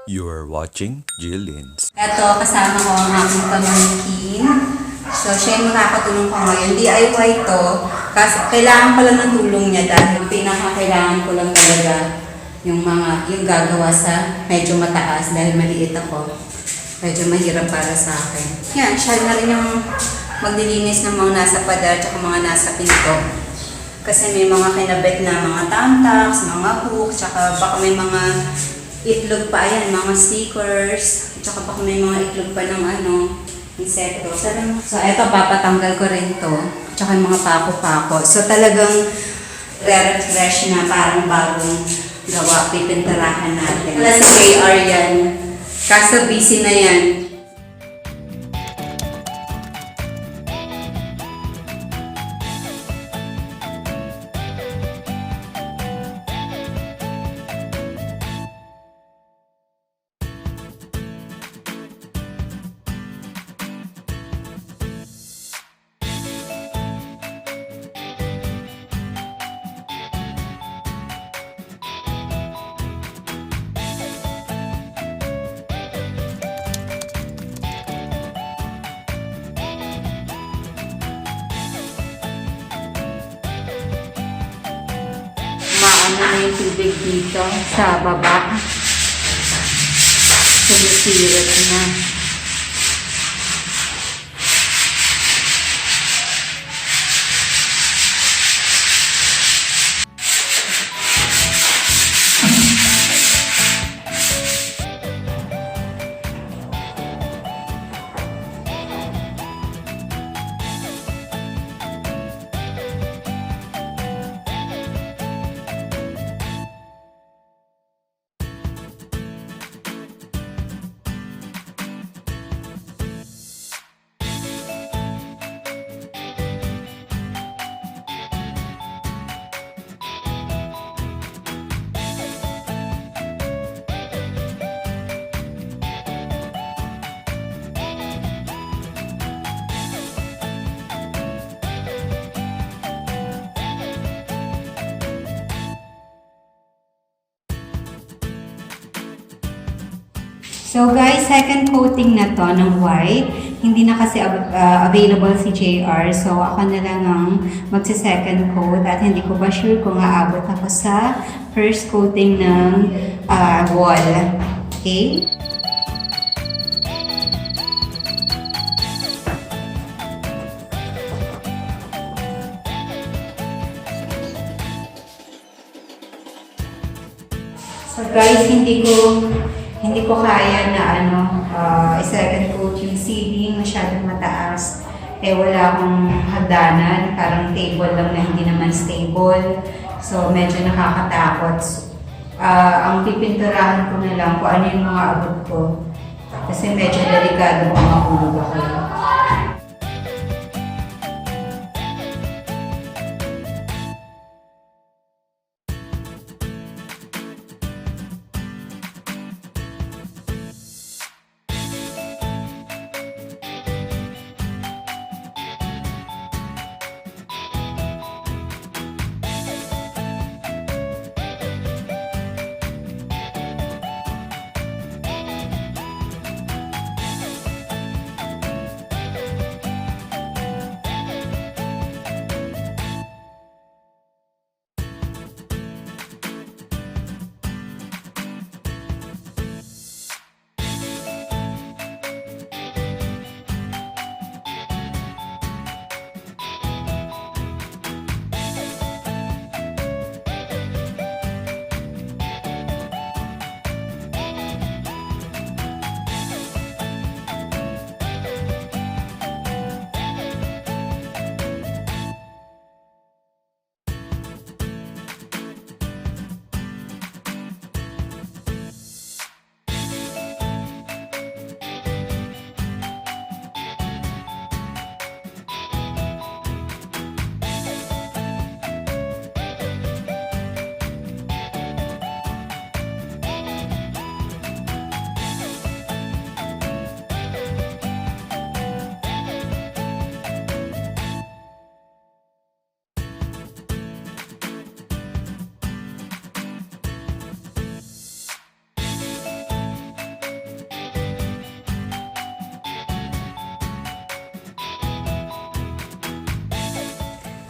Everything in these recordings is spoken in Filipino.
You're watching Jillian's. Ito, kasama ko ang aking pamangkin. So, siya yung makakatulong ko ngayon. DIY to. Kasi kailangan ko lang ng tulong niya dahil pinakakailangan ko lang talaga yung gagawa sa medyo mataas dahil maliit ako. Medyo mahirap para sa akin. Yan, siya na rin yung maglilinis ng mga nasa pader at mga nasa pinto. Kasi may mga kinabit na mga thumbtacks, mga hook, tsaka baka may mga itlog pa, ayan, mga stickers, tsaka baka may mga itlog pa ng insekto. So, eto, papatanggal ko rin to, tsaka yung mga pako-pako. So, talagang re-refresh na, parang bagong gawa, pipinturahan natin. Wala si JR yan, kaso busy na yan. Maano na yung tubig dito sa baba. Sumisirot na. So guys, second coating na to ng white. Hindi na kasi available si JR. So ako na lang ang magsa-second coat at hindi ko pa sure kung aabot ako sa first coating ng wall. Okay? So guys, hindi ko kaya na second coat yung ceiling, masyadong mataas. Wala akong hagdanan, parang table lang na hindi naman stable. So medyo nakakatakot. Ang pipinturahan ko na lang kung ano yung mga abot ko. Kasi medyo delikado kung mahulog ako.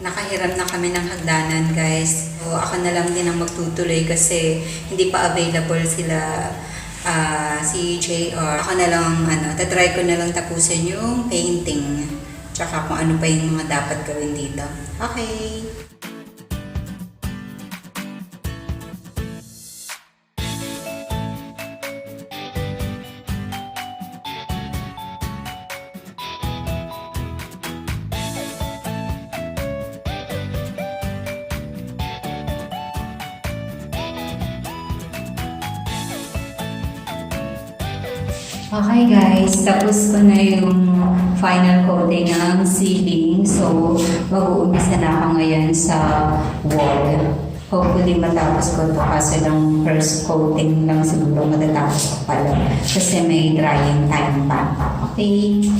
nakahiram na kami ng hagdanan, guys. So, ako na lang din ang magtutuloy kasi hindi pa available sila si JR. Ako na lang, tatry ko na lang tapusin yung painting. Tsaka kung ano pa yung mga dapat gawin dito. Okay. Okay guys, tapos ko na yung final coating ng ceiling. So, mag-uumpisa na ako ngayon sa wall. Hopefully matapos ko ito kasi lang first coating lang siguro matatapos ko pala. Kasi may drying time pa. Okay?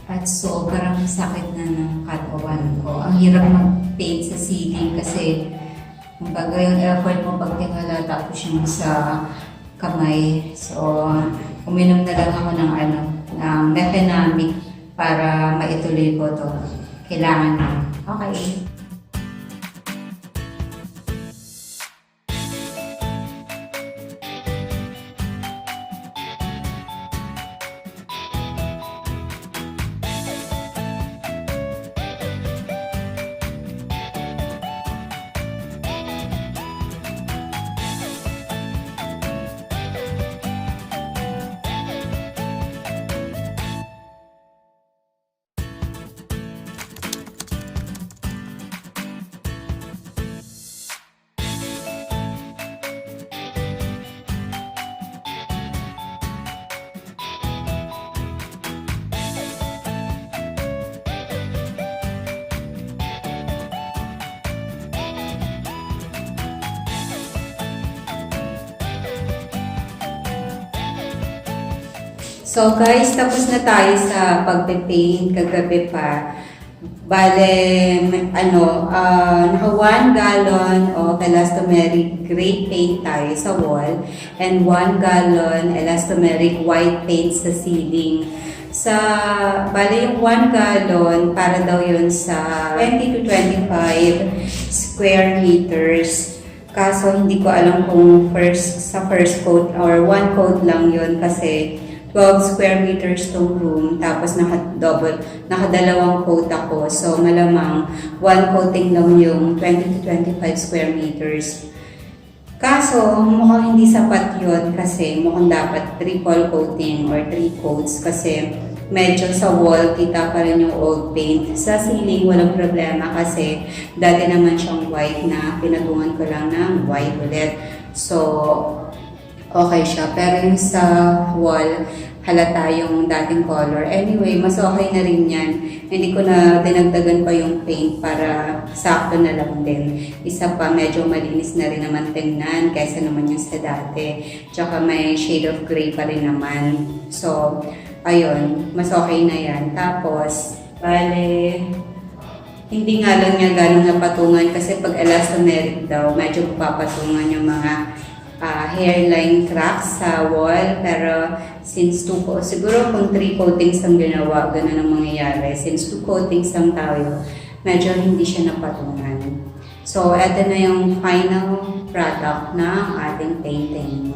At sobrang sakit na ng katawan ko. Ang hirap mag-paint sa ceiling kasi kumbaga yung effort mo pag tingala tapos yung sa kamay. So, uminom na lang ako ng ng mefenamic para maituloy ko to. Kailangan na. Okay. So guys, tapos na tayo sa pagpe-paint kagabi pa. Bale, naka 1 gallon of elastomeric gray paint tayo sa wall and 1 gallon elastomeric white paint sa ceiling. Bale yung 1 gallon, para daw yun sa 20 to 25 square meters. Kaso hindi ko alam kung sa first coat or 1 coat lang yun kasi 12 square meters tong room, tapos nakadalawang coat ako. So, malamang 1 coating lang yung 20 to 25 square meters. Kaso, mukhang hindi sapat yun kasi mukhang dapat triple coating or 3 coats kasi medyo sa wall, kita pa rin yung old paint. Sa ceiling, walang problema kasi dati naman siyang white na pinatungan ko lang ng white ulit. So, okay siya. Pero yung sa wall, halata yung dating color. Anyway, mas okay na rin yan. Hindi ko na dinagdagan pa yung paint para sakto na lang din. Isa pa, medyo malinis na rin naman tingnan kaysa naman yung sa dati. Tsaka may shade of gray pa rin naman. So, ayun, mas okay na yan. Tapos, bale, hindi nga lang niya ganong napatungan kasi pag elastomeric daw, medyo papatungan yung mga hairline cracks sa wall. Pero since siguro kung 3 coatings ang ginawa, ganun ang mangyayari. Since 2 coatings lang tayo, medyo hindi siya napatungan. So, eto na yung final product ng ating painting.